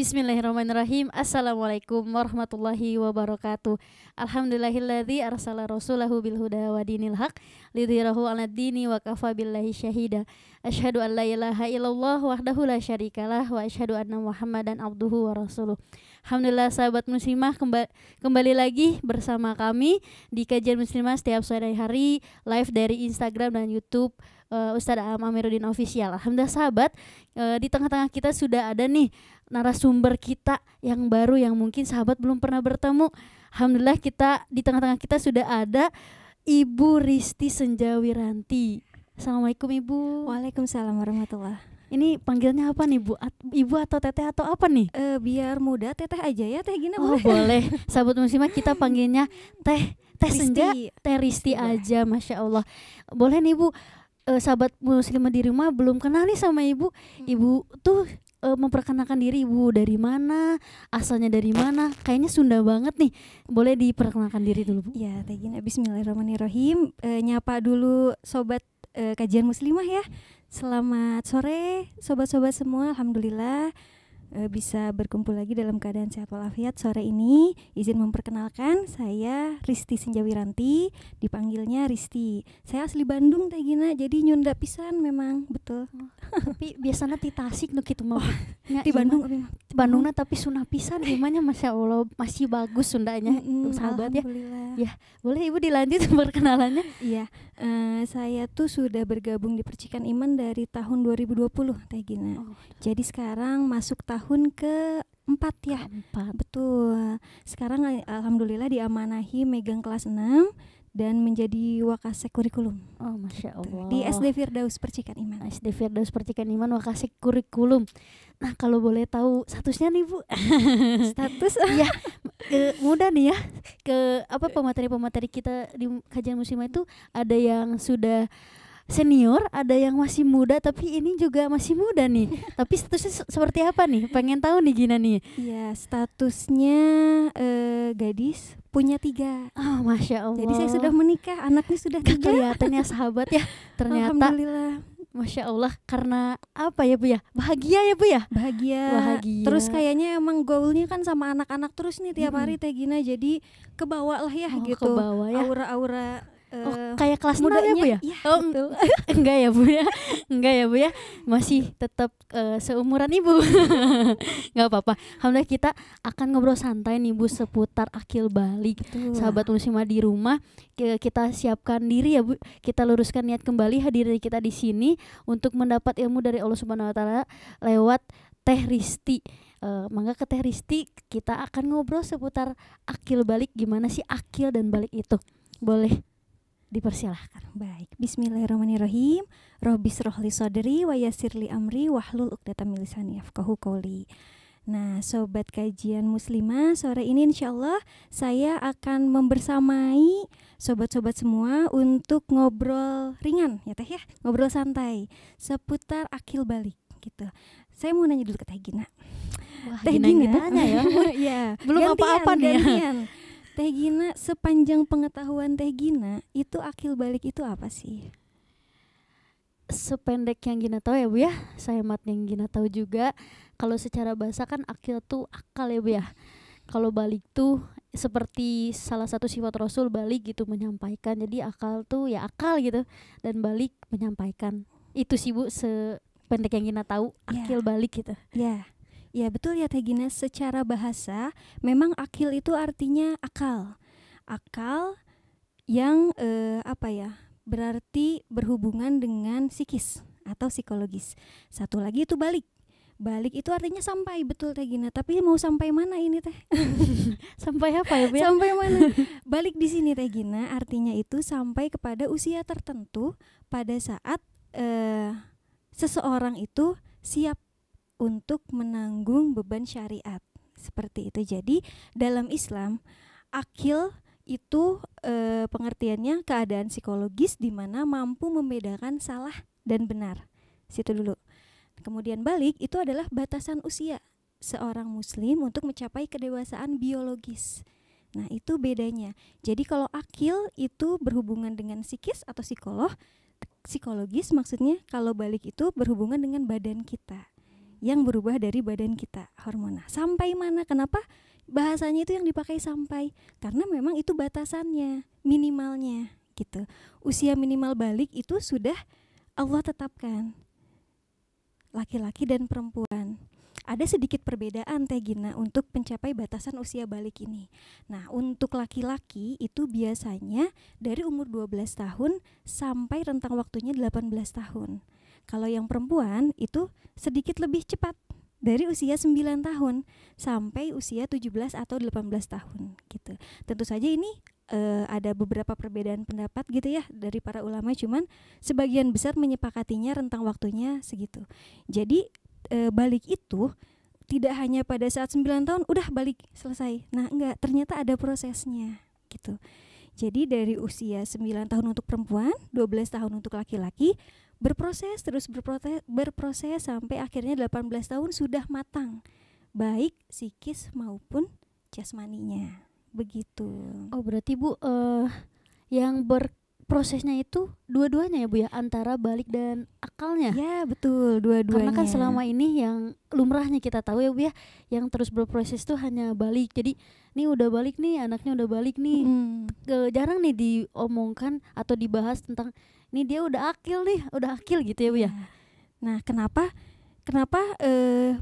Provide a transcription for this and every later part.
Bismillahirrahmanirrahim. Assalamualaikum warahmatullahi wabarakatuh. Alhamdulillahilladzi arsala rasulahu bil huda wa dinil haq lidhirahu 'alad dini wa kafa billahi syahida. Asyhadu an la ilaha illallah wahdahu la syarikalah wa asyhadu anna Muhammadan abduhu wa rasuluh. Alhamdulillah sahabat muslimah, kembali lagi bersama kami di Kajian Muslimah setiap sore hari live dari Instagram dan YouTube Ustadz Aam Amiruddin Official. Alhamdulillah sahabat, di tengah-tengah kita sudah ada nih narasumber kita yang baru yang mungkin sahabat belum pernah bertemu. Alhamdulillah di tengah-tengah kita sudah ada Ibu Risti Senjawiranti. Assalamualaikum Ibu. Waalaikumsalam warahmatullah. Ini panggilannya apa nih Bu? Ibu atau Teteh atau apa nih? Biar mudah Teteh aja ya, Teh Gina boleh? Boleh. Sahabat muslimah kita panggilnya Teh Senja, Teh Risti aja, Masya Allah. Boleh nih Bu. Sahabat muslimah di rumah belum kenal nih sama Ibu. Ibu tuh memperkenalkan diri, Ibu dari mana, asalnya dari mana, kayaknya Sunda banget nih. Boleh diperkenalkan diri dulu Bu? Ya Teh Gina, bismillahirrahmanirrahim. Nyapa dulu sobat Kajian Muslimah ya. Selamat sore sobat-sobat semua. Alhamdulillah bisa berkumpul lagi dalam keadaan sehat walafiat sore ini. Izin memperkenalkan, saya Risti Senjawiranti, dipanggilnya Risti. Saya asli Bandung Teh Gina, jadi nyunda pisan memang, betul. Tapi biasanya di Tasik nu kitu mah. Di Bandung Bandungna tapi Sunda pisan gimana, Masya Allah, masih bagus Sundanya sahabat ya. Ya, boleh Ibu dilanjut perkenalannya? Iya, saya tuh sudah bergabung di Percikan Iman dari tahun 2020 Teh Gina. Jadi sekarang masuk tahun ke-4 ya. Betul. Sekarang alhamdulillah diamanahi megang kelas 6 dan menjadi Wakasek kurikulum. Oh, Masya Allah. Di SD Firdaus Percikan Iman. SD Firdaus Percikan Iman Wakasek kurikulum. Nah, kalau boleh tahu statusnya nih Bu. Status ya, mudah nih ya. Pemateri-pemateri kita di Kajian Muslimah itu ada yang sudah senior, ada yang masih muda, tapi ini juga masih muda nih. Tapi statusnya seperti apa nih? Pengen tahu nih Gina nih. Iya, statusnya gadis, punya 3. Oh, Masya Allah. Jadi saya sudah menikah, anaknya sudah 3. Kelihatannya sahabat ya. Ternyata alhamdulillah. Masya Allah, karena apa ya Bu ya? Bahagia ya Bu ya? Bahagia. Terus kayaknya emang goalnya kan sama anak-anak terus nih tiap hari Teh Gina, jadi kebawa lah ya gitu. Kebawa ya. Aura-aura kayak kelas mudanya Bu ya? Ya betul. Enggak ya Bu ya? Enggak ya Bu ya? Masih tetap seumuran Ibu. Enggak apa-apa. Alhamdulillah kita akan ngobrol santai nih Bu seputar akil balik. Betul. Sahabat muslimah di rumah, kita siapkan diri ya Bu. Kita luruskan niat kembali hadir kita di sini untuk mendapat ilmu dari Allah Subhanahu wa taala lewat Teh Risti. Mangga ke Teh Risti, kita akan ngobrol seputar akil balik, gimana sih akil dan balik itu. Boleh dipersilahkan. Baik, bismillahirrahmanirrahim. Robbis rohli sodri wa yassirli amri wahlul 'uqdatam min lisani yafqahu qouli. Nah, sobat Kajian Muslimah, sore ini insyaallah saya akan membersamai sobat-sobat semua untuk ngobrol ringan ya Teh ya, ngobrol santai seputar akil balik gitu. Saya mau nanya dulu ke Teh Gina. Wah, Teh Gina tanya ya. Ya, belum apa-apa nih ya. Teh Gina, sepanjang pengetahuan Teh Gina, itu akil balik itu apa sih? Sependek yang Gina tahu ya Bu ya, saya mat yang Gina tahu juga. Kalau secara bahasa kan akil tuh akal ya Bu ya. Kalau balik tuh seperti salah satu sifat Rasul, balik gitu, menyampaikan. Jadi akal tuh ya akal gitu, dan balik menyampaikan. Itu sih Bu sependek yang Gina tahu akil balik gitu. Ya betul ya Teh Gina, secara bahasa memang akil itu artinya akal. Akal yang berarti berhubungan dengan psikis atau psikologis. Satu lagi itu balik. Balik itu artinya sampai, betul Teh Gina. Tapi mau sampai mana ini Teh? Sampai apa ya Bu ya? Sampai mana? Balik di sini Teh Gina artinya itu sampai kepada usia tertentu pada saat seseorang itu siap untuk menanggung beban syariat, seperti itu. Jadi dalam Islam akil itu pengertiannya keadaan psikologis di mana mampu membedakan salah dan benar. Situ dulu. Kemudian balik itu adalah batasan usia seorang muslim untuk mencapai kedewasaan biologis. Nah, itu bedanya. Jadi kalau akil itu berhubungan dengan psikis atau psikologis maksudnya, kalau balik itu berhubungan dengan badan kita. yang berubah dari badan kita, hormon. Nah, sampai mana? Kenapa bahasanya itu yang dipakai sampai? Karena memang itu batasannya, minimalnya gitu. Usia minimal balik itu sudah Allah tetapkan, laki-laki dan perempuan. Ada sedikit perbedaan Teh Gina untuk mencapai batasan usia balik ini. Nah, untuk laki-laki itu biasanya dari umur 12 tahun sampai rentang waktunya 18 tahun. Kalau yang perempuan itu sedikit lebih cepat, dari usia 9 tahun sampai usia 17 atau 18 tahun gitu. Tentu saja ini ada beberapa perbedaan pendapat gitu ya dari para ulama, cuman sebagian besar menyepakatinya rentang waktunya segitu. Jadi balik itu tidak hanya pada saat 9 tahun udah balik selesai. Nah, enggak, ternyata ada prosesnya gitu. Jadi dari usia 9 tahun untuk perempuan, 12 tahun untuk laki-laki, berproses terus berproses sampai akhirnya 18 tahun sudah matang, baik psikis maupun jasmaninya. Begitu. Oh, berarti Bu yang berprosesnya itu dua-duanya ya Bu ya, antara balik dan akalnya. Ya, betul, dua-duanya. Karena kan selama ini yang lumrahnya kita tahu ya Bu ya, yang terus berproses tuh hanya balik. Jadi nih udah balik nih, anaknya udah balik nih. Jarang nih diomongkan atau dibahas tentang nih dia udah akil nih, udah akil gitu ya Bu ya. Nah, kenapa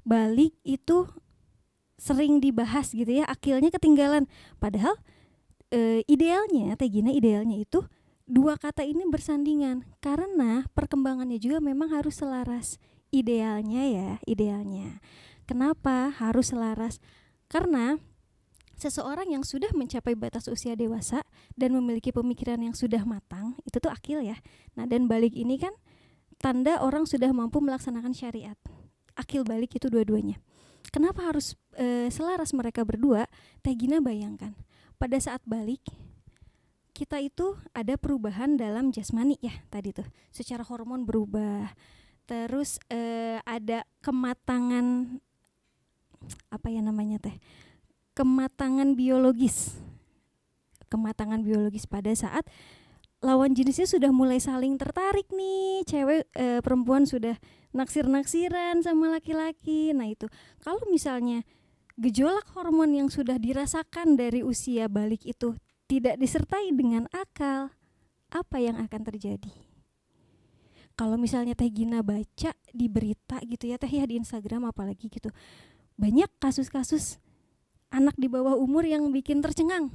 balik itu sering dibahas gitu ya, akilnya ketinggalan. Padahal idealnya Teh Gina, idealnya itu dua kata ini bersandingan, karena perkembangannya juga memang harus selaras. Idealnya ya, idealnya. Kenapa harus selaras? Karena seseorang yang sudah mencapai batas usia dewasa dan memiliki pemikiran yang sudah matang, itu tuh akil ya. Nah, dan balik ini kan tanda orang sudah mampu melaksanakan syariat. Akil balik itu dua-duanya. Kenapa harus selaras mereka berdua? Teh Gina bayangkan, pada saat balik kita itu ada perubahan dalam jasmani ya tadi tuh, secara hormon berubah. Terus ada kematangan apa ya namanya Teh? Kematangan biologis. Kematangan biologis pada saat lawan jenisnya sudah mulai saling tertarik nih, cewek perempuan sudah naksir-naksiran sama laki-laki. Nah, itu kalau misalnya gejolak hormon yang sudah dirasakan dari usia balik itu tidak disertai dengan akal, apa yang akan terjadi? Kalau misalnya Teh Gina baca di berita gitu ya Teh ya, di Instagram apalagi gitu, banyak kasus-kasus anak di bawah umur yang bikin tercengang.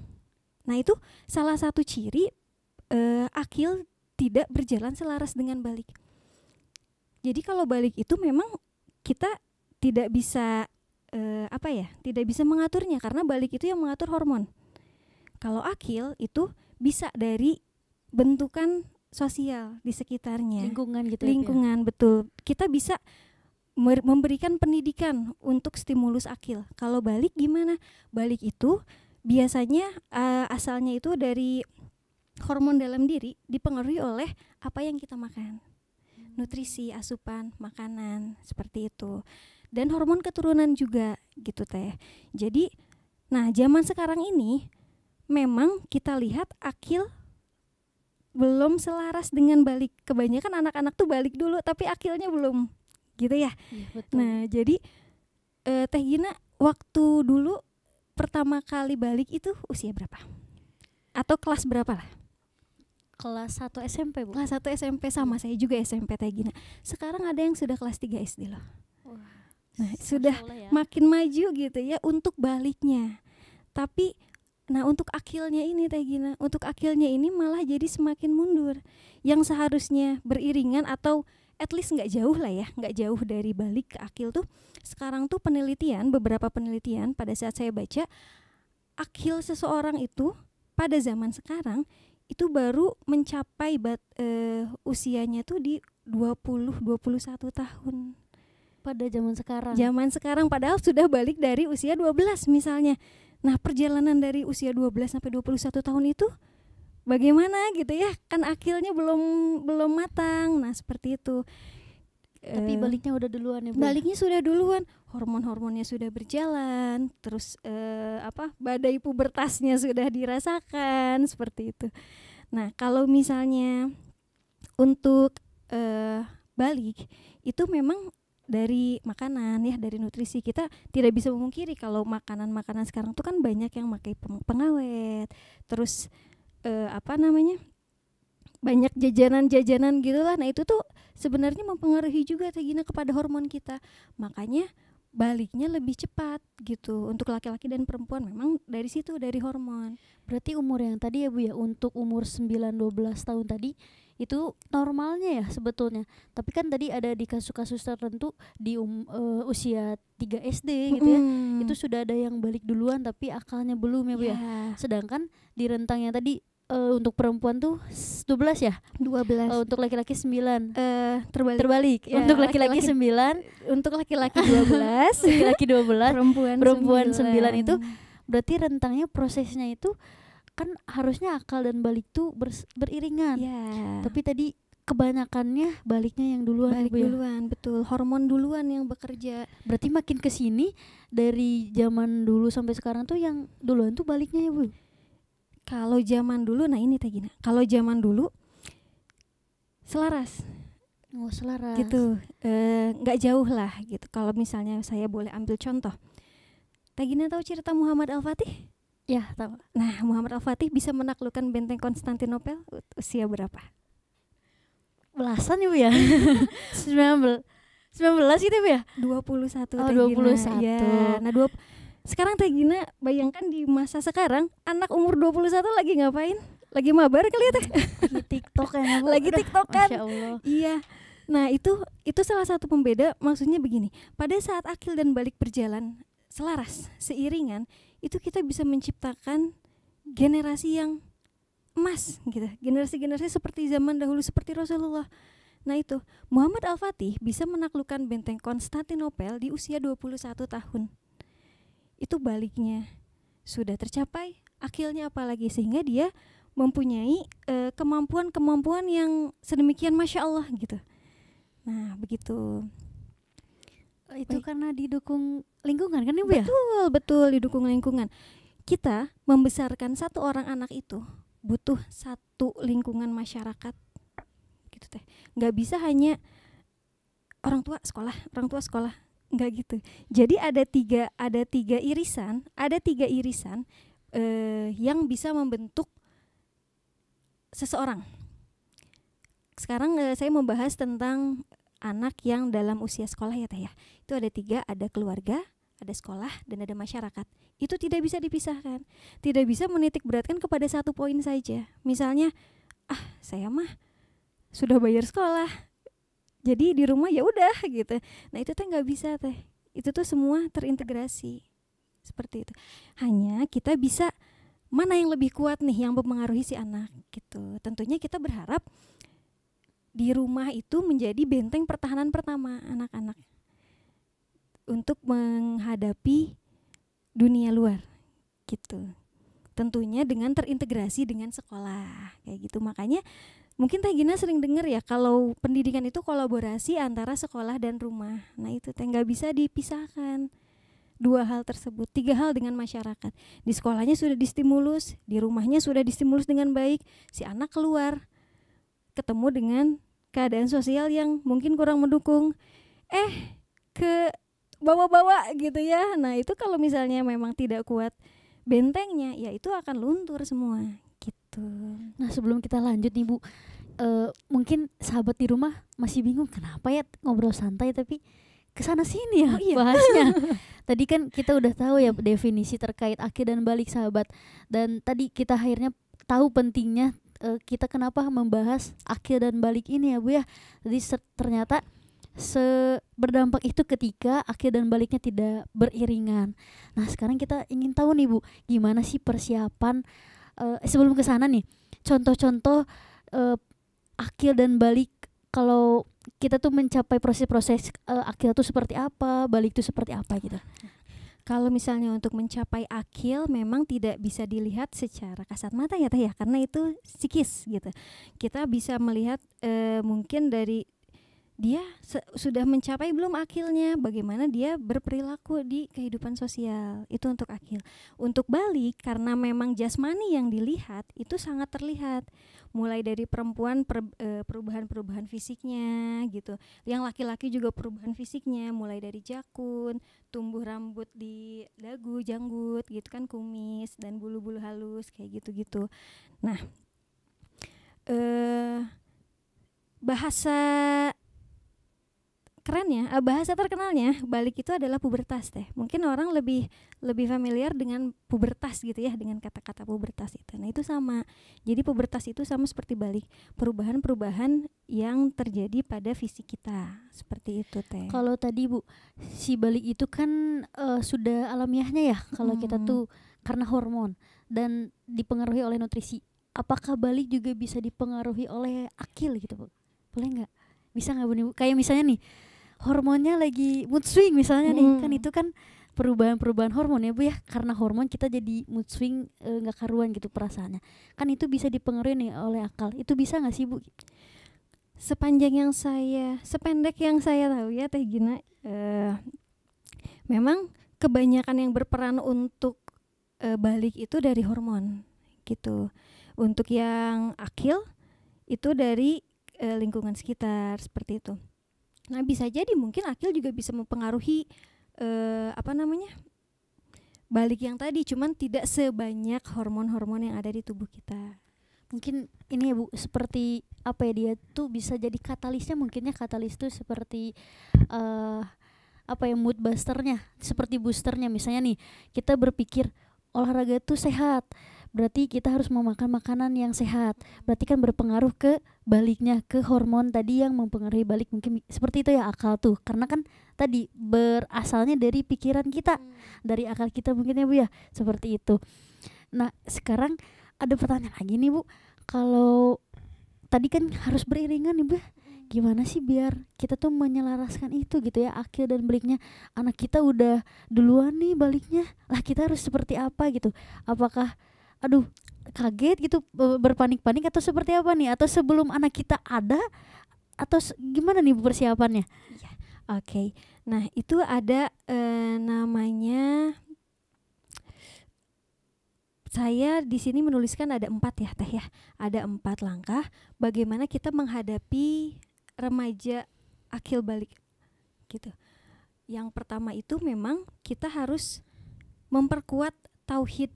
Nah, itu salah satu ciri akil tidak berjalan selaras dengan balik. Jadi kalau balik itu memang kita tidak bisa tidak bisa mengaturnya, karena balik itu yang mengatur hormon. Kalau akil itu bisa dari bentukan sosial di sekitarnya, Lingkungan gitu lingkungan ya, betul. Kita bisa memberikan pendidikan untuk stimulus akil. Kalau balik gimana? Balik itu biasanya asalnya itu dari hormon dalam diri, dipengaruhi oleh apa yang kita makan, nutrisi, asupan, makanan, seperti itu. Dan hormon keturunan juga gitu Teh. Jadi, nah zaman sekarang ini memang kita lihat akil belum selaras dengan balik. Kebanyakan anak-anak tuh balik dulu tapi akilnya belum gitu ya. Iya, betul. Nah, jadi Teh Gina waktu dulu pertama kali balik itu usia berapa? Atau kelas berapa lah? Kelas 1 SMP Bu. Kelas 1 SMP, sama saya juga SMP Teh Gina. Sekarang ada yang sudah kelas 3 SD loh. Wah, Nah, sudah ya. makin maju gitu ya untuk baliknya. Tapi nah untuk akilnya ini Teh Gina, untuk akilnya ini malah jadi semakin mundur. Yang seharusnya beriringan atau at least nggak jauh lah ya, nggak jauh dari balik ke akil tuh. Sekarang tuh penelitian, beberapa penelitian pada saat saya baca, akil seseorang itu pada zaman sekarang itu baru mencapai usianya tuh di 20-21 tahun. Pada zaman sekarang. Zaman sekarang padahal sudah balik dari usia 12 misalnya. Nah, perjalanan dari usia 12 sampai 21 tahun itu bagaimana gitu ya? Kan akilnya belum matang. Nah, seperti itu. Tapi baliknya udah duluan ya Bu. Baliknya sudah duluan, hormon-hormonnya sudah berjalan, terus badai pubertasnya sudah dirasakan, seperti itu. Nah, kalau misalnya untuk balik itu memang dari makanan ya, dari nutrisi. Kita tidak bisa memungkiri kalau makanan-makanan sekarang tuh kan banyak yang pakai pengawet, terus apa namanya, banyak jajanan-jajanan gitulah. Nah itu tuh sebenarnya mempengaruhi juga Teh Gina kepada hormon kita. Makanya baliknya lebih cepat gitu untuk laki-laki dan perempuan, memang dari situ, dari hormon. Berarti umur yang tadi ya Bu ya, untuk umur 9-12 tahun tadi itu normalnya ya sebetulnya. Tapi kan tadi ada di kasus-kasus tertentu di usia 3 SD gitu ya. Itu sudah ada yang balik duluan tapi akalnya belum ya Bu ya. Sedangkan di rentang yang tadi untuk perempuan tuh 12 ya? 12. Untuk laki-laki 9. Terbalik. Ya, untuk laki-laki 9, untuk laki-laki 12, laki-laki 12, perempuan 9 itu berarti rentangnya prosesnya itu kan harusnya akal dan balik tuh beriringan. Tapi tadi kebanyakannya baliknya yang duluan. Balik duluan, betul. Hormon duluan yang bekerja. Berarti makin kesini dari zaman dulu sampai sekarang tuh yang duluan tuh baliknya ya Bu? Kalau zaman dulu, nah ini Teh Gina, kalau zaman dulu selaras. Oh selaras. Gitu, nggak jauh lah gitu. Kalau misalnya saya boleh ambil contoh, Teh Gina tahu cerita Muhammad Al-Fatih? Ya tahu. Nah Muhammad Al-Fatih bisa menaklukkan benteng Konstantinopel usia berapa? Belasan ya Bu ya? 19 gitu Bu ya? 21. Oh, Teh Gina. 21. Ya. Nah sekarang Teh Gina bayangkan di masa sekarang anak umur 21 lagi ngapain? Lagi mabar kali ya Teh? Lagi TikTok ya Bu. Lagi TikTok kan? Masya Allah. Iya. Nah itu salah satu pembeda. Maksudnya begini, pada saat akil dan balik berjalan selaras, seiringan, itu kita bisa menciptakan generasi yang emas gitu. Generasi-generasi seperti zaman dahulu, seperti Rasulullah. Nah itu Muhammad Al-Fatih bisa menaklukkan benteng Konstantinopel di usia 21 tahun. Itu baliknya sudah tercapai, akilnya apalagi, sehingga dia mempunyai kemampuan-kemampuan yang sedemikian Masya Allah gitu. Nah begitu. Itu karena didukung lingkungan kan Ibu ya? Betul didukung lingkungan. Kita membesarkan satu orang anak itu butuh satu lingkungan masyarakat gitu Teh. Nggak bisa hanya orang tua sekolah, nggak gitu. Jadi ada tiga irisan yang bisa membentuk seseorang. Sekarang saya membahas tentang anak yang dalam usia sekolah ya Teh ya. Itu ada 3, ada keluarga, ada sekolah, dan ada masyarakat. Itu tidak bisa dipisahkan. Tidak bisa menitik beratkan kepada satu poin saja. Misalnya, saya mah sudah bayar sekolah, jadi di rumah ya udah gitu. Nah itu Teh nggak bisa Teh. Itu tuh semua terintegrasi seperti itu. Hanya kita bisa mana yang lebih kuat nih yang mempengaruhi si anak gitu. Tentunya kita berharap di rumah itu menjadi benteng pertahanan pertama anak-anak untuk menghadapi dunia luar gitu. Tentunya dengan terintegrasi dengan sekolah kayak gitu. Makanya mungkin Teh Gina sering dengar ya kalau pendidikan itu kolaborasi antara sekolah dan rumah. Nah itu Teh nggak bisa dipisahkan. 2 hal tersebut, 3 hal dengan masyarakat. Di sekolahnya sudah distimulus, di rumahnya sudah distimulus dengan baik. Si anak keluar ketemu dengan keadaan sosial yang mungkin kurang mendukung, ke bawa-bawa gitu ya. Nah itu kalau misalnya memang tidak kuat bentengnya, ya itu akan luntur semua gitu. Nah sebelum kita lanjut nih Bu, mungkin sahabat di rumah masih bingung kenapa ya ngobrol santai tapi kesana sini ya bahasnya. Tadi kan kita udah tahu ya definisi terkait akil dan balik sahabat, dan tadi kita akhirnya tahu pentingnya kita kenapa membahas akil dan balik ini ya Bu ya. Jadi ternyata berdampak itu ketika akil dan baliknya tidak beriringan. Nah sekarang kita ingin tahu nih Bu, gimana sih persiapan sebelum ke sana nih, contoh-contoh akil dan balik kalau kita tuh mencapai proses-proses akil tuh seperti apa, balik tuh seperti apa gitu. Kalau misalnya untuk mencapai akil memang tidak bisa dilihat secara kasat mata ya Teh ya, karena itu psikis gitu. Kita bisa melihat mungkin dari dia sudah mencapai belum akilnya, bagaimana dia berperilaku di kehidupan sosial. Itu untuk akil. Untuk balik, karena memang jasmani yang dilihat itu sangat terlihat, mulai dari perempuan perubahan-perubahan fisiknya gitu, yang laki-laki juga perubahan fisiknya, mulai dari jakun, tumbuh rambut di dagu, janggut gitu kan, kumis dan bulu-bulu halus kayak gitu-gitu. Nah, bahasa kerennya, bahasa terkenalnya balik itu adalah pubertas teh. Mungkin orang lebih familiar dengan pubertas gitu ya, dengan kata-kata pubertas itu. Nah itu sama. Jadi pubertas itu sama seperti balik, perubahan-perubahan yang terjadi pada fisik kita, seperti itu teh. Kalau tadi Bu, si balik itu kan sudah alamiahnya ya, kalau kita tuh karena hormon dan dipengaruhi oleh nutrisi. Apakah balik juga bisa dipengaruhi oleh akil gitu Bu? Boleh nggak? Bisa nggak Bu? Kayak misalnya nih, hormonnya lagi mood swing misalnya nih, kan itu kan perubahan-perubahan hormon ya Bu ya, karena hormon kita jadi mood swing, nggak karuan gitu perasaannya, kan itu bisa dipengaruhi nih oleh akal. Itu bisa nggak sih Bu? Sependek yang saya tahu ya Teh Gina, memang kebanyakan yang berperan untuk balik itu dari hormon gitu. Untuk yang akil itu dari lingkungan sekitar, seperti itu. Nah bisa jadi mungkin akil juga bisa mempengaruhi balik yang tadi, cuman tidak sebanyak hormon-hormon yang ada di tubuh kita. Mungkin ini ya Bu, seperti apa ya, dia tuh bisa jadi katalisnya, mungkinnya katalis tuh seperti mood boosternya, seperti boosternya. Misalnya nih, kita berpikir olahraga tuh sehat, berarti kita harus memakan makanan yang sehat, berarti kan berpengaruh ke baliknya, ke hormon tadi yang mempengaruhi balik. Mungkin seperti itu ya akal tuh, karena kan tadi berasalnya dari pikiran kita, dari akal kita mungkin ya Bu ya, seperti itu. Nah sekarang ada pertanyaan lagi nih Bu, kalau tadi kan harus beriringan nih Bu, gimana sih biar kita tuh menyelaraskan itu gitu ya, akil dan baliknya. Anak kita udah duluan nih baliknya, lah kita harus seperti apa gitu? Apakah kaget gitu, berpanik-panik, atau seperti apa nih, atau sebelum anak kita ada, atau gimana nih persiapannya? Ya, oke. Nah itu ada namanya, saya di sini menuliskan ada 4 ya Teh ya, ada 4 langkah bagaimana kita menghadapi remaja akil balik gitu. Yang pertama itu memang kita harus memperkuat tauhid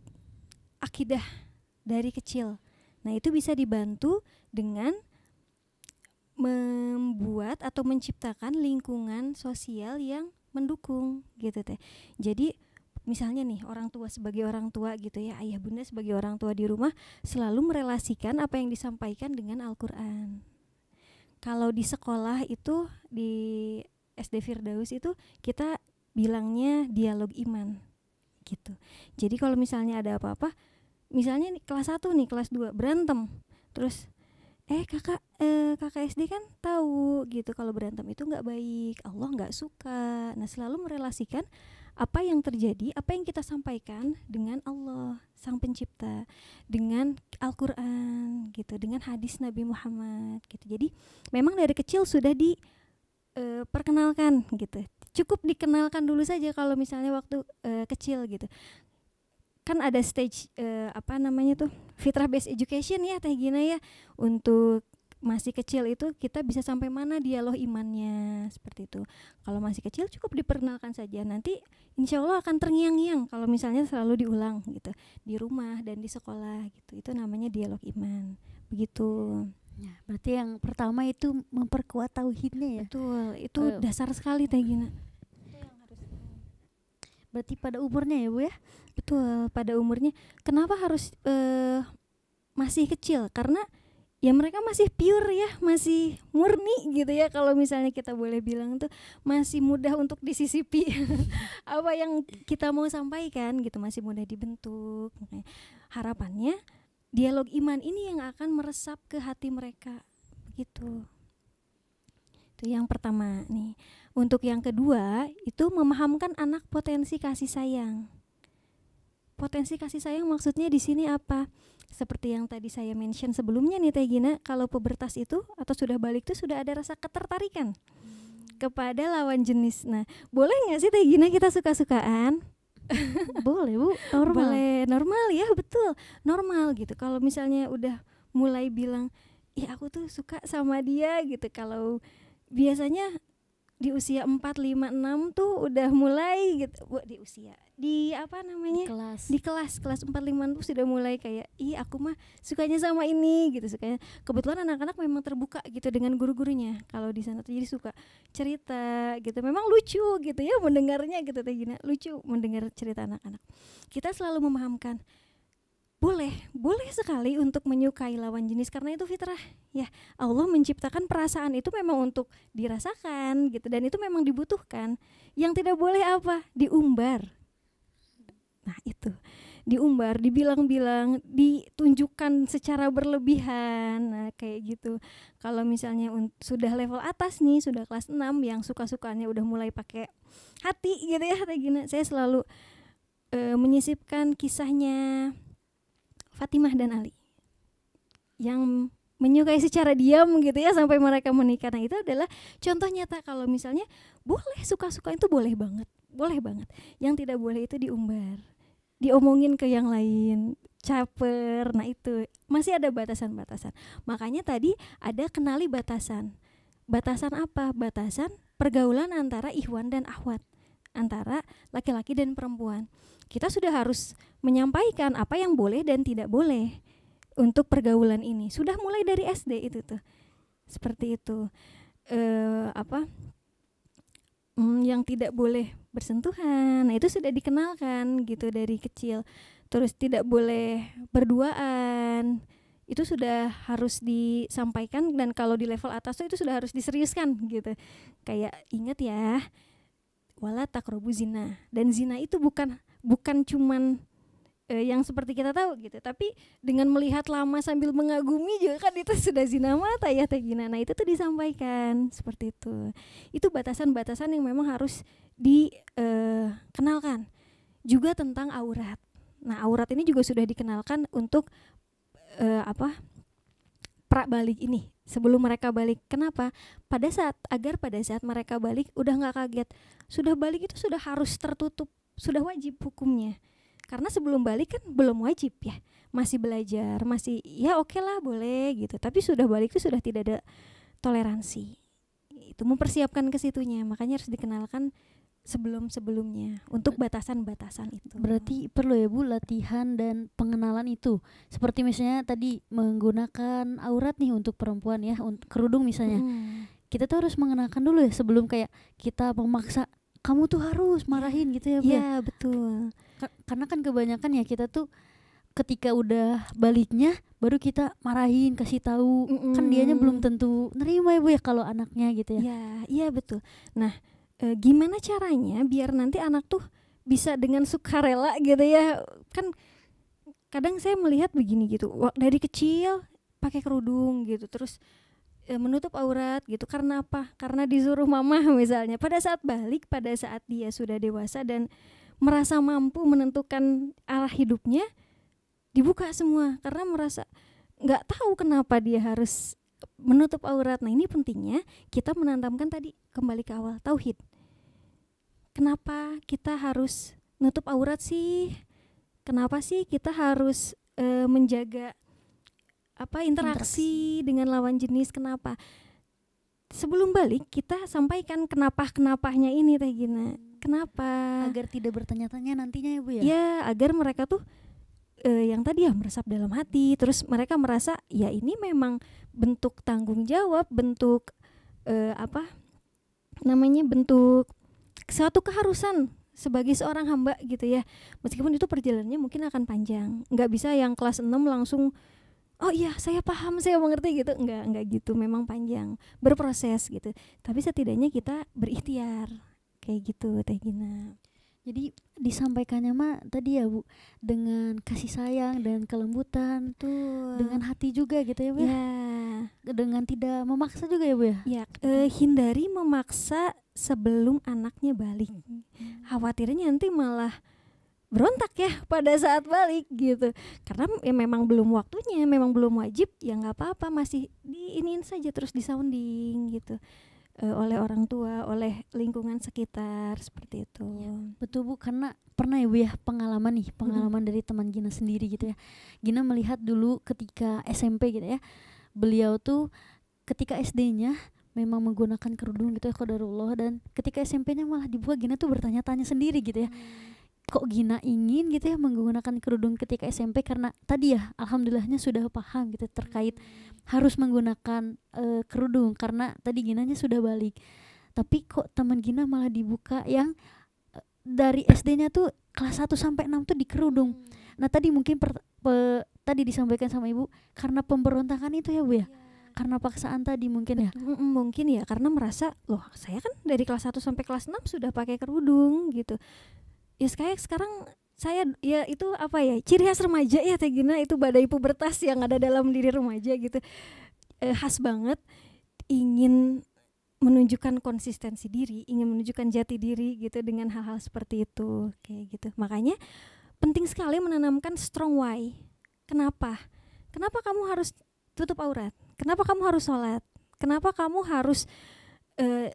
akidah dari kecil. Nah itu bisa dibantu dengan membuat atau menciptakan lingkungan sosial yang mendukung gitu Teh. Jadi misalnya nih, orang tua sebagai orang tua gitu ya, ayah bunda sebagai orang tua di rumah selalu merelasikan apa yang disampaikan dengan Al-Quran. Kalau di sekolah itu, di SD Firdaus itu kita bilangnya dialog iman gitu. Jadi kalau misalnya ada apa-apa, misalnya nih, kelas 1 nih, kelas 2 berantem, terus kakak SD kan tahu gitu kalau berantem itu nggak baik, Allah nggak suka. Nah selalu merelasikan apa yang terjadi, apa yang kita sampaikan dengan Allah Sang Pencipta, dengan Al-Quran gitu, dengan hadis Nabi Muhammad gitu. Jadi memang dari kecil sudah diperkenalkan gitu. Cukup dikenalkan dulu saja kalau misalnya waktu kecil gitu. Kan ada stage fitrah based education ya Teh Gina ya. Untuk masih kecil itu kita bisa sampai mana dialog imannya, seperti itu. Kalau masih kecil cukup diperkenalkan saja, nanti insya Allah akan terngiang-ngiang kalau misalnya selalu diulang gitu di rumah dan di sekolah gitu. Itu namanya dialog iman, begitu. Ya, berarti yang pertama itu memperkuat tauhidnya ya. Betul, itu dasar sekali Teh Gina. Berarti pada umurnya ya Bu ya? Betul, pada umurnya. Kenapa harus masih kecil? Karena ya mereka masih pure ya, masih murni gitu ya, kalau misalnya kita boleh bilang tuh masih mudah untuk disisipi apa yang kita mau sampaikan gitu, masih mudah dibentuk. Harapannya dialog iman ini yang akan meresap ke hati mereka begitu. Itu yang pertama nih. Untuk yang kedua itu memahamkan anak potensi kasih sayang. potensi kasih sayang maksudnya di sini apa? Seperti yang tadi saya mention sebelumnya nih Teh Gina, kalau pubertas itu atau sudah balik itu sudah ada rasa ketertarikan kepada lawan jenis. Nah, boleh nggak sih Teh Gina kita suka-sukaan? Boleh Bu, normal. Boleh, normal ya, betul, normal gitu. Kalau misalnya udah mulai bilang, ih aku tuh suka sama dia gitu. Kalau biasanya di usia 4, 5, 6 tuh udah mulai gitu. Di usia, di apa namanya? Kelas. Di kelas 4, 5 tuh sudah mulai kayak, ih aku mah sukanya sama ini gitu. Sukanya, kebetulan anak-anak memang terbuka gitu dengan guru-gurunya. Kalau di sana tuh jadi suka cerita gitu. Memang lucu gitu ya mendengarnya gitu Teh Gina. Lucu mendengar cerita anak-anak. Kita selalu memahamkan, boleh sekali untuk menyukai lawan jenis karena itu fitrah ya. Allah menciptakan perasaan itu memang untuk dirasakan gitu, dan itu memang dibutuhkan. Yang tidak boleh apa? Diumbar. Nah itu, diumbar, dibilang-bilang, ditunjukkan secara berlebihan. Nah kayak gitu. Kalau misalnya sudah level atas nih, sudah kelas 6 yang suka-sukanya udah mulai pakai hati gitu ya Teh Gina, saya selalu menyisipkan kisahnya Fatimah dan Ali yang menyukai secara diam gitu ya sampai mereka menikah. Nah itu adalah contoh nyata kalau misalnya boleh suka-suka itu boleh banget. Yang tidak boleh itu diumbar, diomongin ke yang lain, caper. Nah itu masih ada batasan-batasan. Makanya tadi ada kenali batasan. Batasan apa? Batasan pergaulan antara ikhwan dan akhwat, antara laki-laki dan perempuan. Kita sudah harus menyampaikan apa yang boleh dan tidak boleh untuk pergaulan ini. Sudah mulai dari SD itu tuh. Seperti itu. Yang tidak boleh bersentuhan. Nah, itu sudah dikenalkan gitu dari kecil. Terus tidak boleh berduaan. Itu sudah harus disampaikan, dan kalau di level atas tuh itu sudah harus diseriuskan gitu. Kayak ingat ya, wala taqrabu zina. Dan zina itu bukan cuman yang seperti kita tahu gitu, tapi dengan melihat lama sambil mengagumi juga kan itu sudah zina mata ya Teh Gina. Nah itu tuh disampaikan seperti itu. Itu batasan-batasan yang memang harus dikenalkan. Juga tentang aurat. Nah aurat ini juga sudah dikenalkan untuk pra-balik ini, sebelum mereka balik. Kenapa? Agar pada saat mereka balik udah nggak kaget. Sudah balik itu sudah harus tertutup, sudah wajib hukumnya. Karena sebelum balik kan belum wajib ya, masih belajar, masih ya oke lah boleh gitu. Tapi sudah balik itu sudah tidak ada toleransi. Itu mempersiapkan ke situnya, makanya harus dikenalkan sebelum-sebelumnya untuk batasan-batasan itu. Berarti perlu ya Bu latihan dan pengenalan itu. Seperti misalnya tadi menggunakan aurat nih untuk perempuan ya, untuk kerudung misalnya. Kita tuh harus mengenalkan dulu ya sebelum kayak kita memaksa kamu tuh harus marahin gitu ya Bu. Iya betul. Karena kan kebanyakan ya kita tuh ketika udah baliknya baru kita marahin, kasih tahu. Kan dianya belum tentu nerima ya Bu ya kalau anaknya gitu ya. Iya betul. Nah gimana caranya biar nanti anak tuh bisa dengan sukarela gitu ya. Kan kadang saya melihat begini gitu, dari kecil pakai kerudung gitu, terus menutup aurat gitu. Karena apa? Karena disuruh mama misalnya. Pada saat balik, pada saat dia sudah dewasa dan merasa mampu menentukan arah hidupnya, dibuka semua karena merasa nggak tahu kenapa dia harus menutup aurat. Nah ini pentingnya kita menanamkan tadi, kembali ke awal, tauhid. Kenapa kita harus nutup aurat sih? Kenapa sih kita harus menjaga interaksi dengan lawan jenis? Kenapa? Sebelum balik kita sampaikan kenapanya ini Teh Gina. Kenapa? Agar tidak bertanya-tanya nantinya ya Bu ya. Ya, agar mereka tuh yang tadi ya meresap dalam hati. Terus mereka merasa ya ini memang bentuk tanggung jawab, bentuk bentuk suatu keharusan sebagai seorang hamba gitu ya. Meskipun itu perjalanannya mungkin akan panjang. Nggak bisa yang kelas 6 langsung oh iya saya paham, saya mengerti gitu. Enggak gitu, memang panjang, berproses gitu. Tapi setidaknya kita berikhtiar kayak gitu Teh Gina. Jadi disampaikannya mah tadi ya Bu dengan kasih sayang dan kelembutan, dengan hati juga gitu ya Bu ya. Dengan tidak memaksa juga ya Bu ya. Ya, hindari memaksa sebelum anaknya balik. Khawatirnya nanti malah berontak ya pada saat balik gitu, karena ya memang belum waktunya, memang belum wajib, ya nggak apa-apa, masih diinin saja terus disounding gitu oleh orang tua, oleh lingkungan sekitar seperti itu. Betul Bu, karena pernah ya Bu ya pengalaman dari teman Gina sendiri gitu ya. Gina melihat dulu ketika SMP gitu ya, beliau tuh ketika SD-nya memang menggunakan kerudung gitu ya, qadarullah, dan ketika SMP-nya malah dibuka. Gina tuh bertanya-tanya sendiri gitu ya, kok Gina ingin gitu ya menggunakan kerudung ketika SMP, karena tadi ya alhamdulillahnya sudah paham gitu terkait harus menggunakan kerudung karena tadi Ginanya sudah balik. Tapi kok teman Gina malah dibuka yang dari SD-nya tuh kelas 1 sampai 6 tuh di kerudung. Nah tadi mungkin tadi disampaikan sama Ibu karena pemberontakan itu ya Bu ya, karena paksaan tadi mungkin ya. Mungkin ya, karena merasa loh saya kan dari kelas 1 sampai kelas 6 sudah pakai kerudung gitu. Ya sekarang saya ya itu apa ya, ciri khas remaja ya Teh Gina, itu badai pubertas yang ada dalam diri remaja gitu, khas banget, ingin menunjukkan konsistensi diri, ingin menunjukkan jati diri gitu dengan hal-hal seperti itu kayak gitu. Makanya penting sekali menanamkan strong why. Kenapa kamu harus tutup aurat, kenapa kamu harus sholat, kenapa kamu harus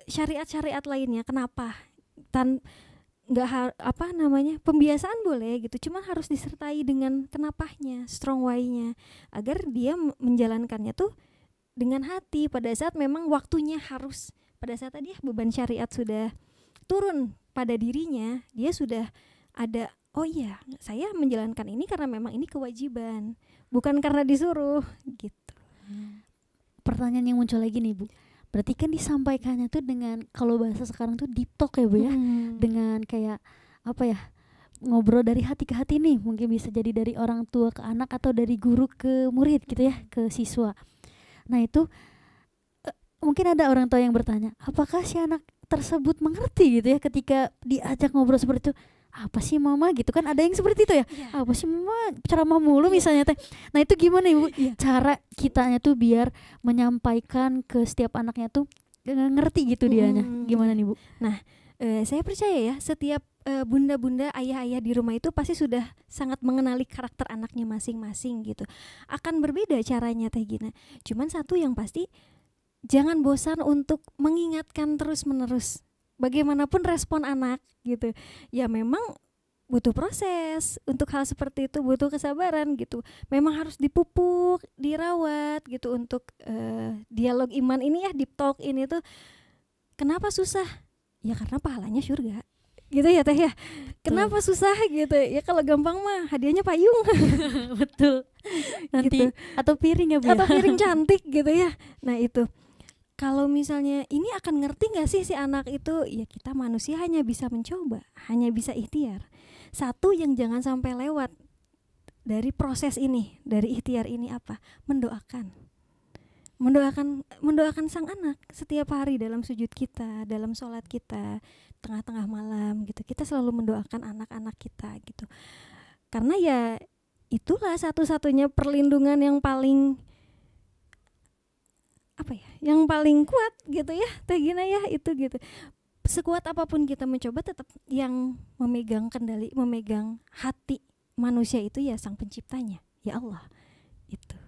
syariat-syariat lainnya, kenapa pembiasaan boleh gitu, cuman harus disertai dengan kenapanya, strong why-nya, agar dia menjalankannya tuh dengan hati pada saat memang waktunya harus, pada saat tadi ya beban syariat sudah turun pada dirinya, dia sudah ada, oh iya saya menjalankan ini karena memang ini kewajiban, bukan karena disuruh gitu. Pertanyaan yang muncul lagi nih Bu, berarti kan disampaikannya tuh dengan, kalau bahasa sekarang tuh deep talk ya Bu ya, dengan kayak apa ya, ngobrol dari hati ke hati nih, mungkin bisa jadi dari orang tua ke anak atau dari guru ke murid gitu ya, ke siswa. Nah itu mungkin ada orang tua yang bertanya, apakah si anak tersebut mengerti gitu ya ketika diajak ngobrol seperti itu, apa sih mama gitu kan, ada yang seperti itu ya, apa sih mama ceramah mulu misalnya teh. Nah itu gimana Ibu cara kitanya tuh biar menyampaikan ke setiap anaknya tuh ngerti gitu dianya, gimana nih Bu? Nah saya percaya ya setiap bunda-bunda, ayah-ayah di rumah itu pasti sudah sangat mengenali karakter anaknya masing-masing gitu. Akan berbeda caranya Teh Gina, cuman satu yang pasti, jangan bosan untuk mengingatkan terus-menerus. Bagaimanapun respon anak gitu, ya memang butuh proses untuk hal seperti itu, butuh kesabaran gitu. Memang harus dipupuk, dirawat gitu untuk dialog iman ini ya, deep talk ini tuh. Kenapa susah? Ya karena pahalanya surga gitu ya Teh ya. Kenapa susah gitu ya, kalau gampang mah hadiahnya payung. Betul. Nanti gitu. Atau piring ya Bu, atau piring cantik gitu ya. Nah itu kalau misalnya ini akan ngerti gak sih si anak itu, ya kita manusia hanya bisa mencoba, hanya bisa ikhtiar. Satu yang jangan sampai lewat dari proses ini, dari ikhtiar ini apa? Mendoakan sang anak setiap hari dalam sujud kita, dalam sholat kita, tengah-tengah malam gitu, kita selalu mendoakan anak-anak kita gitu. Karena ya itulah satu-satunya perlindungan yang paling yang paling kuat gitu ya Teh Gina ya, itu gitu. Sekuat apapun kita mencoba, tetap yang memegang kendali, memegang hati manusia itu ya sang penciptanya, ya Allah. Itu.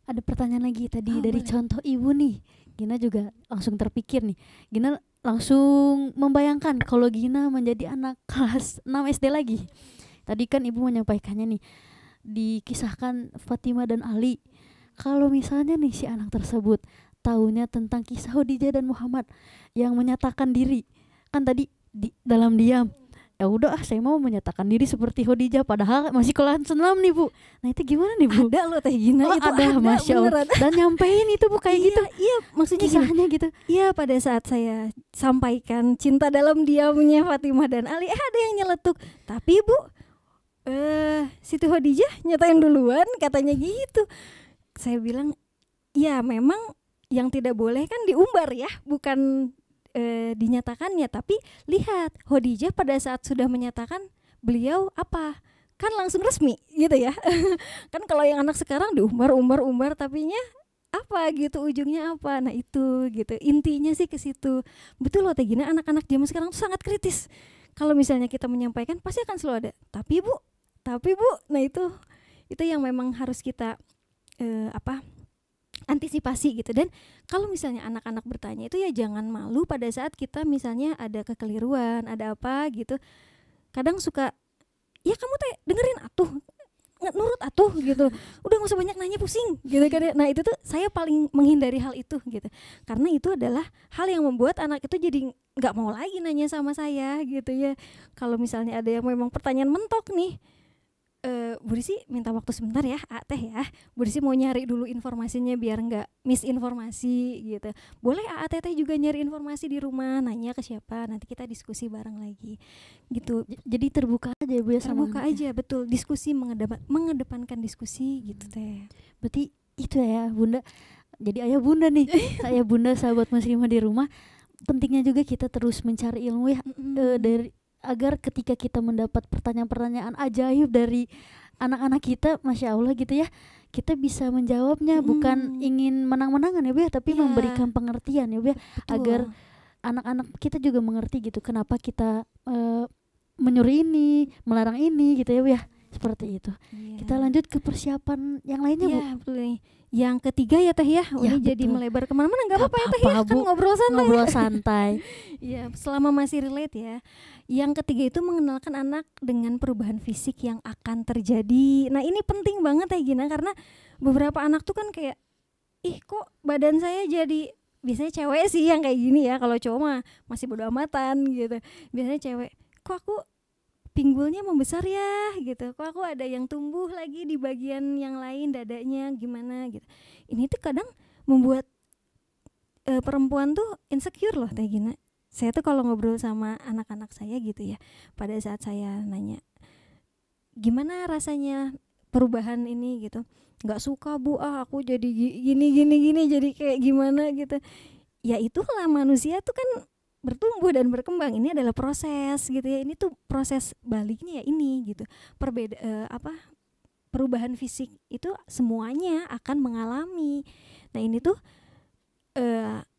Ada pertanyaan lagi tadi dari boleh. Contoh Ibu nih, Gina juga langsung terpikir nih. Gina langsung membayangkan kalau Gina menjadi anak kelas 6 SD lagi. Tadi kan Ibu menyampaikannya nih, dikisahkan Fatimah dan Ali. Kalau misalnya nih si anak tersebut tahunya tentang kisah Khadijah dan Muhammad yang menyatakan diri, kan tadi dalam diam, ya udah saya mau menyatakan diri seperti Khadijah, padahal masih kelas 6 nih Bu. Nah itu gimana nih Bu? Ada loh Teh Gina, itu ada Masya Allah. Dan nyampein itu Bu kayak gitu. Iya maksudnya kisahnya gitu. Iya pada saat saya sampaikan cinta dalam diamnya Fatimah dan Ali, ada yang nyeletuk, tapi Bu Siti Khadijah nyatain duluan katanya gitu. Saya bilang ya memang yang tidak boleh kan diumbar ya, bukan dinyatakannya, tapi lihat Khadijah pada saat sudah menyatakan beliau apa, kan langsung resmi gitu ya. Kan kalau yang anak sekarang diumbar tapinya apa gitu, ujungnya apa. Nah itu gitu, intinya sih ke situ. Betul loh Teh Gina, anak-anak zaman sekarang tuh sangat kritis. kalau misalnya kita menyampaikan pasti akan selalu ada tapi bu. Nah itu yang memang harus kita antisipasi gitu. Dan kalau misalnya anak-anak bertanya itu ya jangan malu pada saat kita misalnya ada kekeliruan, ada apa gitu. Kadang suka ya kamu teh dengerin atuh, nurut atuh gitu, udah gak usah banyak nanya, pusing gitu kan. Nah itu tuh saya paling menghindari hal itu gitu, karena itu adalah hal yang membuat anak itu jadi nggak mau lagi nanya sama saya gitu ya. Kalau misalnya ada yang memang pertanyaan mentok nih, Bu Risi minta waktu sebentar ya, Teh ya, Bu Risi mau nyari dulu informasinya biar nggak misinformasi gitu. Boleh Teh juga nyari informasi di rumah, nanya ke siapa, nanti kita diskusi bareng lagi gitu. Jadi terbuka aja Bu ya, terbuka aja, betul, diskusi, mengedepankan diskusi gitu Teh. Berarti itu ya Bunda, jadi ayah bunda nih saya bunda sahabat muslimah di rumah, pentingnya juga kita terus mencari ilmu ya, dari agar ketika kita mendapat pertanyaan-pertanyaan ajaib dari anak-anak kita, masya Allah gitu ya, kita bisa menjawabnya, bukan ingin menang-menangan ya Bu ya, tapi memberikan pengertian ya Bu ya, agar anak-anak kita juga mengerti gitu kenapa kita menyuruh ini, melarang ini gitu ya Bu ya, seperti itu. Kita lanjut ke persiapan yang lainnya Bu. Betul nih. Yang ketiga ya Teh ya, ini jadi melebar kemana-mana, nggak apa-apa ya Teh ya, kan ngobrol santai. Iya, selama masih relate ya. Yang ketiga itu mengenalkan anak dengan perubahan fisik yang akan terjadi. Nah ini penting banget ya Gina, karena beberapa anak tuh kan kayak, ih kok badan saya jadi, biasanya cewek sih yang kayak gini ya, kalau cowok mah masih bodo amatan gitu. Biasanya cewek, kok aku pinggulnya membesar ya gitu, kok aku ada yang tumbuh lagi di bagian yang lain, dadanya gimana gitu. Ini tuh kadang membuat perempuan tuh insecure loh Teh Gina. Saya tuh kalau ngobrol sama anak-anak saya gitu ya, pada saat saya nanya gimana rasanya perubahan ini gitu, nggak suka Bu, aku jadi gini jadi kayak gimana gitu. Ya itulah manusia tuh kan bertumbuh dan berkembang, ini adalah proses gitu ya, ini tuh proses baliknya ya ini gitu. Perubahan fisik itu semuanya akan mengalami. Nah ini tuh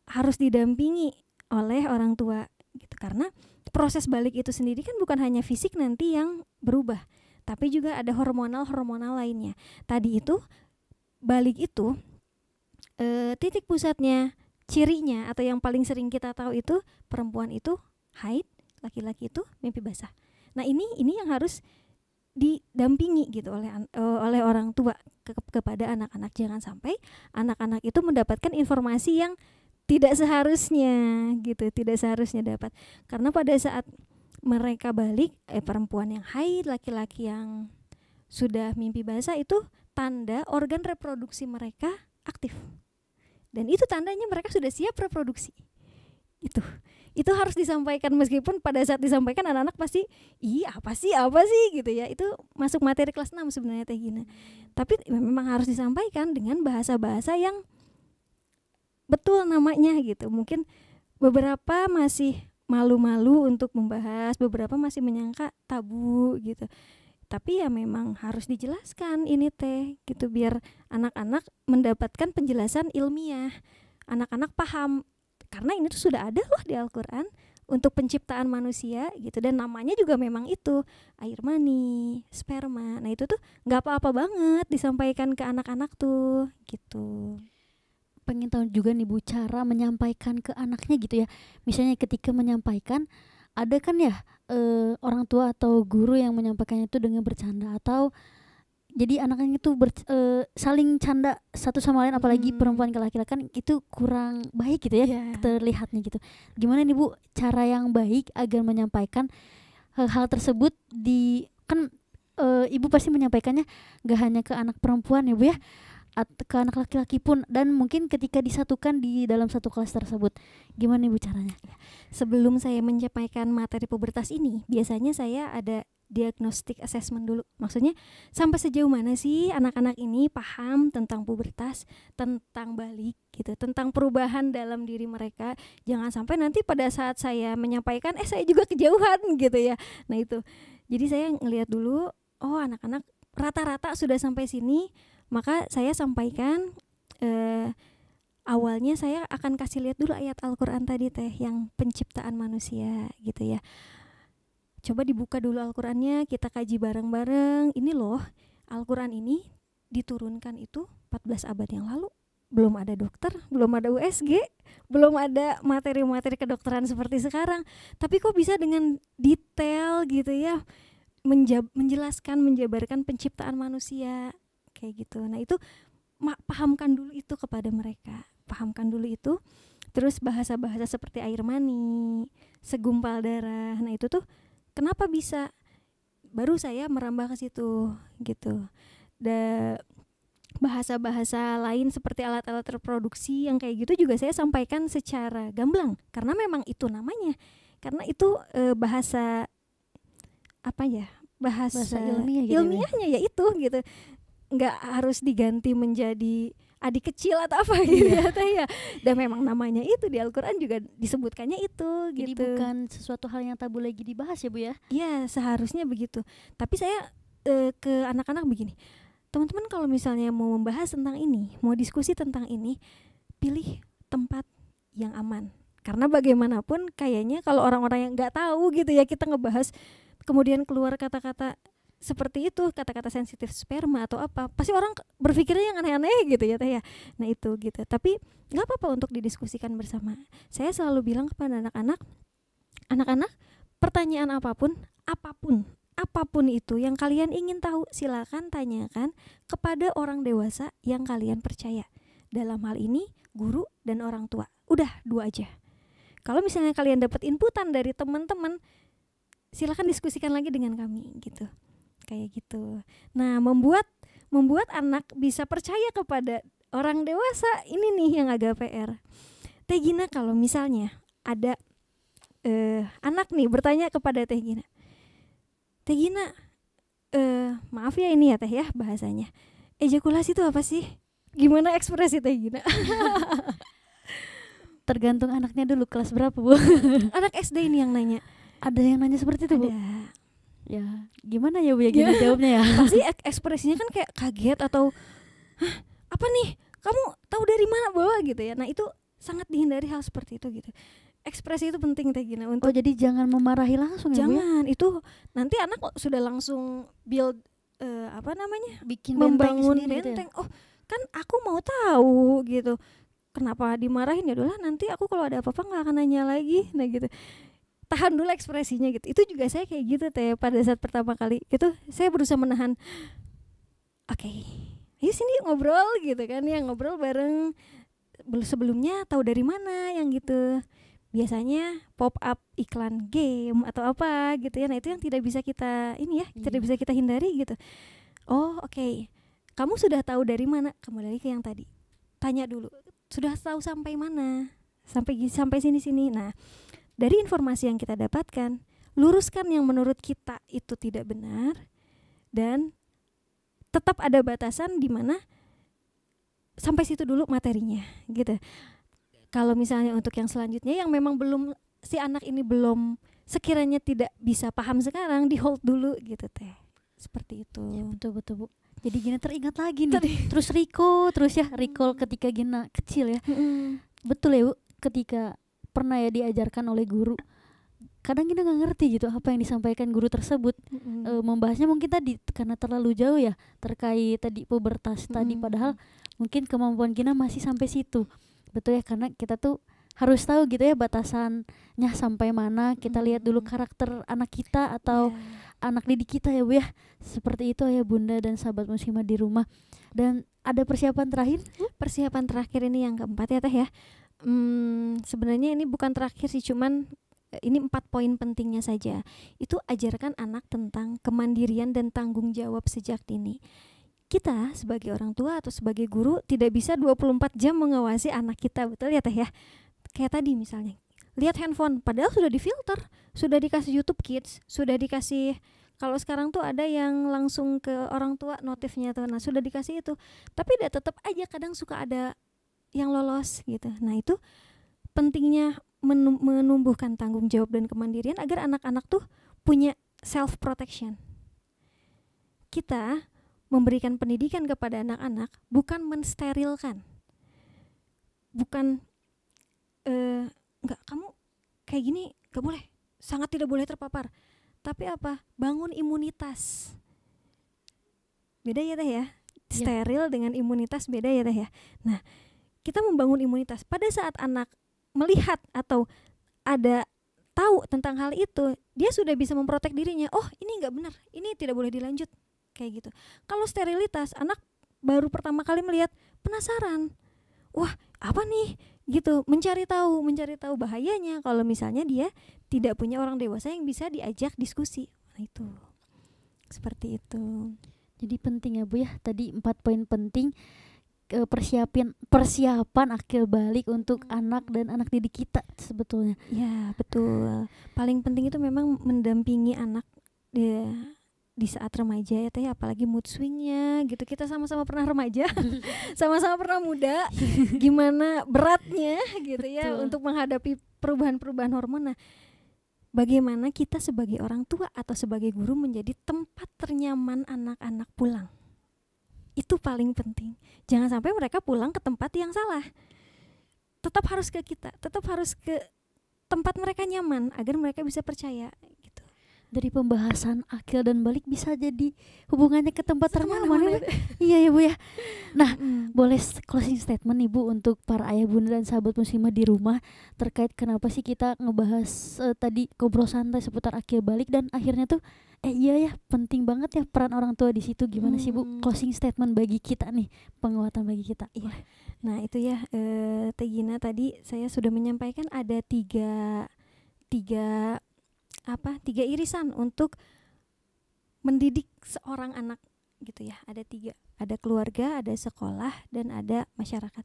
harus didampingi oleh orang tua gitu, karena proses balik itu sendiri kan bukan hanya fisik nanti yang berubah, tapi juga ada hormonal lainnya. Tadi itu balik itu titik pusatnya, cirinya atau yang paling sering kita tahu itu perempuan itu haid, laki-laki itu mimpi basah. Nah ini yang harus didampingi gitu oleh orang tua kepada anak-anak. Jangan sampai anak-anak itu mendapatkan informasi yang tidak seharusnya gitu, tidak seharusnya dapat. Karena pada saat mereka balik, perempuan yang haid, laki-laki yang sudah mimpi basah, itu tanda organ reproduksi mereka aktif. Dan itu tandanya mereka sudah siap reproduksi. Itu harus disampaikan, meskipun pada saat disampaikan anak-anak pasti apa sih gitu ya. Itu masuk materi kelas 6 sebenarnya Teh Gina. Tapi memang harus disampaikan dengan bahasa-bahasa yang betul namanya gitu. Mungkin beberapa masih malu-malu untuk membahas, beberapa masih menyangka tabu gitu. Tapi ya memang harus dijelaskan ini Teh gitu, biar anak-anak mendapatkan penjelasan ilmiah, anak-anak paham, karena ini tuh sudah ada loh di Al-Quran untuk penciptaan manusia gitu, dan namanya juga memang itu air mani, sperma. Nah itu tuh nggak apa-apa banget disampaikan ke anak-anak tuh gitu. Pengen tahu juga nih Bu, cara menyampaikan ke anaknya gitu ya, misalnya ketika menyampaikan ada kan ya orang tua atau guru yang menyampaikannya itu dengan bercanda, atau jadi anaknya itu saling canda satu sama lain, apalagi perempuan ke laki-laki, kan itu kurang baik gitu ya terlihatnya gitu. Gimana nih Bu cara yang baik agar menyampaikan hal tersebut kan ibu pasti menyampaikannya gak hanya ke anak perempuan ya Bu ya, ke anak laki-laki pun, dan mungkin ketika disatukan di dalam satu kelas tersebut, gimana Ibu caranya? Sebelum saya menyampaikan materi pubertas ini, biasanya saya ada diagnostic assessment dulu. Maksudnya sampai sejauh mana sih anak-anak ini paham tentang pubertas, tentang balik gitu, tentang perubahan dalam diri mereka. Jangan sampai nanti pada saat saya menyampaikan saya juga kejauhan gitu ya. Nah itu, jadi saya ngelihat dulu, oh anak-anak rata-rata sudah sampai sini, maka saya sampaikan awalnya saya akan kasih lihat dulu ayat Al-Quran tadi Teh, yang penciptaan manusia gitu ya. coba dibuka dulu Al-Qur'annya, kita kaji bareng-bareng. Ini loh, Al-Qur'an ini diturunkan itu 14 abad yang lalu. Belum ada dokter, belum ada USG, belum ada materi-materi kedokteran seperti sekarang. Tapi kok bisa dengan detail gitu ya, menjelaskan, menjabarkan penciptaan manusia kayak gitu. Nah itu pahamkan dulu itu kepada mereka, pahamkan dulu itu. Terus bahasa-bahasa seperti air mani, segumpal darah. Nah itu tuh kenapa bisa? Baru saya merambah ke situ gitu. Bahasa-bahasa lain seperti alat-alat reproduksi yang kayak gitu juga saya sampaikan secara gamblang karena memang itu namanya. Karena itu bahasa apa ya? Bahasa ilmiah gitu ilmiahnya ya itu gitu. Nggak harus diganti menjadi adik kecil atau apa gitu ya teh ya. Dan memang namanya itu di Al-Qur'an juga disebutkannya itu. Jadi gitu. bukan sesuatu hal yang tabu lagi dibahas ya Bu ya? Iya seharusnya begitu. Tapi saya ke anak-anak begini, teman-teman kalau misalnya mau membahas tentang ini, mau diskusi tentang ini, pilih tempat yang aman. Karena bagaimanapun kayaknya kalau orang-orang yang nggak tahu gitu ya kita ngebahas, kemudian keluar kata-kata seperti itu, kata-kata sensitif sperma atau apa, pasti orang berpikirnya yang aneh-aneh gitu ya teh ya. Nah itu gitu. Tapi nggak apa-apa untuk didiskusikan bersama. Saya selalu bilang kepada anak-anak, pertanyaan apapun itu yang kalian ingin tahu, silakan tanyakan kepada orang dewasa yang kalian percaya. Dalam hal ini guru dan orang tua. Udah 2 aja. Kalau misalnya kalian dapat inputan dari teman-teman, silakan diskusikan lagi dengan kami gitu. Kayak gitu. Nah, membuat anak bisa percaya kepada orang dewasa ini nih yang agak PR. Teh Gina, kalau misalnya ada anak nih bertanya kepada Teh Gina, Teh Gina, maaf ya ini ya Teh ya bahasanya, ejakulasi itu apa sih? Gimana ekspresi Teh Gina? Tergantung anaknya dulu kelas berapa Bu. Anak SD ini yang nanya. Ada yang nanya seperti itu Bu? Ada. Ya gimana ya Bu ya gini jawabnya ya? Pasti ekspresinya kan kayak kaget atau hah apa nih? Kamu tahu dari mana bahwa gitu ya? Nah itu sangat dihindari hal seperti itu gitu. Ekspresi itu penting Teh Gina untuk. Oh jadi jangan memarahi langsung ya Bu? Jangan, itu nanti anak sudah langsung build Bikin membangun benteng benteng. gitu ya? Oh kan aku mau tahu gitu. Kenapa dimarahin? Ya udahlah nanti aku kalau ada apa-apa nggak akan nanya lagi. Nah gitu. Tahan dulu ekspresinya gitu. Itu juga saya kayak gitu Teh pada saat pertama kali gitu. Saya berusaha menahan. Oke, ayo sini ngobrol gitu kan ya, ngobrol bareng. Sebelumnya tahu dari mana yang gitu. Biasanya pop up iklan game atau apa gitu ya. Nah itu yang tidak bisa kita tidak bisa kita hindari gitu. Oh oke. Kamu sudah tahu dari mana? Kembali lagi ke yang tadi. Tanya dulu. Sudah tahu sampai mana? Sampai sini. Nah, dari informasi yang kita dapatkan, luruskan yang menurut kita itu tidak benar dan tetap ada batasan di mana sampai situ dulu materinya gitu. Kalau misalnya untuk yang selanjutnya yang memang belum, si anak ini belum, sekiranya tidak bisa paham sekarang, di hold dulu gitu Teh. Seperti itu. Ya, betul Bu. Jadi Gina teringat lagi nih. Terus recall ketika Gina kecil ya. Betul ya Bu, ketika pernah ya diajarkan oleh guru. Kadang Gina nggak ngerti gitu apa yang disampaikan guru tersebut. Membahasnya mungkin tadi karena terlalu jauh ya terkait tadi pubertas tadi, padahal mungkin kemampuan Gina masih sampai situ. Betul ya, karena kita tuh harus tahu gitu ya batasannya sampai mana. Kita lihat dulu karakter anak kita atau anak didik kita ya Bu ya. Seperti itu ya Bunda dan sahabat muslimah di rumah. Dan ada persiapan terakhir? Persiapan terakhir ini yang keempat ya Teh ya. Sebenarnya ini bukan terakhir sih, cuman ini 4 poin pentingnya saja. Itu ajarkan anak tentang kemandirian dan tanggung jawab sejak dini. Kita sebagai orang tua atau sebagai guru tidak bisa 24 jam mengawasi anak kita, betul ya Teh ya. Kayak tadi misalnya, lihat handphone padahal sudah difilter, sudah dikasih YouTube Kids, sudah dikasih, kalau sekarang tuh ada yang langsung ke orang tua notifnya tuh. Nah, sudah dikasih itu. Tapi tetap aja kadang suka ada yang lolos gitu. Nah, itu pentingnya menumbuhkan tanggung jawab dan kemandirian agar anak-anak tuh punya self protection. Kita memberikan pendidikan kepada anak-anak bukan mensterilkan. Bukan enggak, kamu kayak gini enggak boleh, sangat tidak boleh terpapar. tapi apa? Bangun imunitas. Beda ya Teh ya. Steril dengan imunitas beda ya Teh ya. Nah, kita membangun imunitas pada saat anak melihat atau ada tahu tentang hal itu, dia sudah bisa memprotek dirinya. Oh, ini nggak benar, ini tidak boleh dilanjut, kayak gitu. Kalau sterilitas, anak baru pertama kali melihat, penasaran, wah apa nih, gitu, mencari tahu bahayanya kalau misalnya dia tidak punya orang dewasa yang bisa diajak diskusi. Nah itu, seperti itu. Jadi penting ya Bu ya, tadi 4 poin penting persiapan akil balik untuk anak dan anak didik kita sebetulnya. Ya betul. Paling penting itu memang mendampingi anak di saat remaja ya Teh, apalagi mood swingnya gitu. Kita sama-sama pernah remaja, sama-sama pernah muda. Gimana beratnya gitu ya Betul. untuk menghadapi perubahan-perubahan hormon. Nah, bagaimana kita sebagai orang tua atau sebagai guru menjadi tempat ternyaman anak-anak pulang. Itu paling penting. Jangan sampai mereka pulang ke tempat yang salah. Tetap harus ke kita, tetap harus ke tempat mereka nyaman agar mereka bisa percaya gitu. Dari pembahasan akil dan balik bisa jadi hubungannya ke tempat ternyaman ya, Bu? Kemana-mana. Iya ya Bu ya. Nah, boleh closing statement nih Bu untuk para ayah bunda dan sahabat muslimah di rumah terkait kenapa sih kita ngebahas tadi ngobrol santai seputar akil balik, dan akhirnya tuh iya ya penting banget ya peran orang tua di situ. Gimana sih Bu closing statement bagi kita nih, penguatan bagi kita? Iya. Nah itu ya Teh Gina, tadi saya sudah menyampaikan ada tiga irisan untuk mendidik seorang anak gitu ya. Ada 3, ada keluarga, ada sekolah, dan ada masyarakat.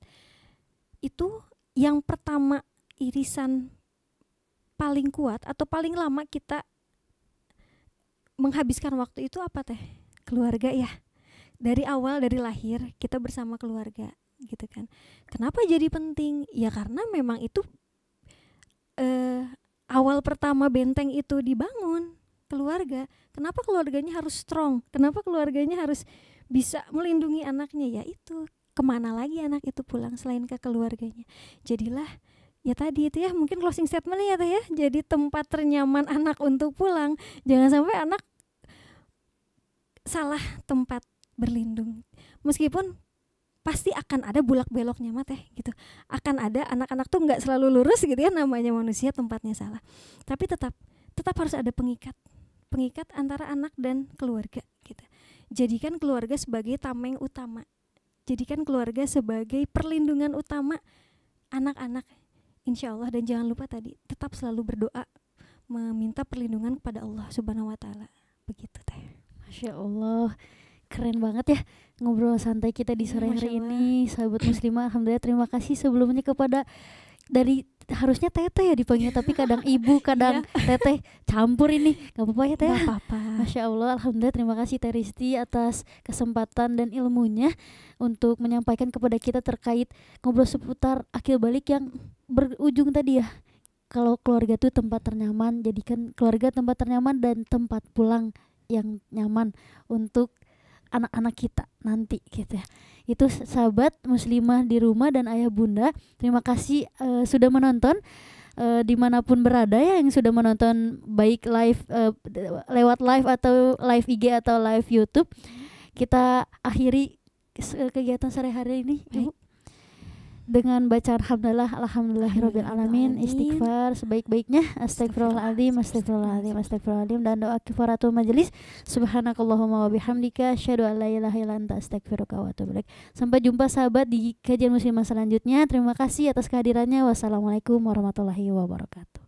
Itu yang pertama, irisan paling kuat atau paling lama kita menghabiskan waktu itu apa Teh? Keluarga ya. Dari awal, dari lahir kita bersama keluarga gitu kan. Kenapa jadi penting? Ya karena memang itu awal pertama benteng itu dibangun, keluarga. Kenapa keluarganya harus strong? Kenapa keluarganya harus bisa melindungi anaknya? Ya itu, kemana lagi anak itu pulang selain ke keluarganya? Jadilah ya tadi itu ya, mungkin closing statement ya Teh ya, jadi tempat ternyaman anak untuk pulang. Jangan sampai anak salah tempat berlindung. Meskipun pasti akan ada bulak beloknya mah Teh gitu. Akan ada, anak-anak tuh nggak selalu lurus gitu ya, namanya manusia tempatnya salah. Tapi tetap harus ada pengikat antara anak dan keluarga gitu. Jadikan keluarga sebagai tameng utama. Jadikan keluarga sebagai perlindungan utama anak-anak. Insya Allah, dan jangan lupa tadi tetap selalu berdoa meminta perlindungan kepada Allah Subhanahu wa taala. Begitu Teh. Masya Allah, keren banget ya ngobrol santai kita di sore hari ini, sahabat muslimah. Alhamdulillah, terima kasih sebelumnya kepada dari harusnya Teteh ya dipanggil, tapi kadang ibu, kadang Teteh, campur ini, nggak apa-apa ya Teh. Nggak apa-apa. Masya Allah, alhamdulillah, terima kasih Teh Risti atas kesempatan dan ilmunya untuk menyampaikan kepada kita terkait ngobrol seputar akil balik yang berujung tadi ya. Kalau keluarga tuh tempat ternyaman, jadikan keluarga tempat ternyaman dan tempat pulang yang nyaman untuk anak-anak kita nanti gitu ya. Itu sahabat muslimah di rumah dan ayah bunda, terima kasih sudah menonton dimanapun berada ya, yang sudah menonton baik live lewat live atau live IG atau live YouTube. Kita akhiri kegiatan sehari-hari ini dengan bacaan hamdalah alhamdulillahirabbil alamin, istighfar sebaik-baiknya, astagfirullahaladzim, dan doa kifaratul majelis, subhanakallahumma wa bihamdika asyhadu an la ilaha illa anta astaghfiruka wa atubu ilaik. Sampai jumpa sahabat di kajian muslimah selanjutnya. Terima kasih atas kehadirannya. Wassalamualaikum warahmatullahi wabarakatuh.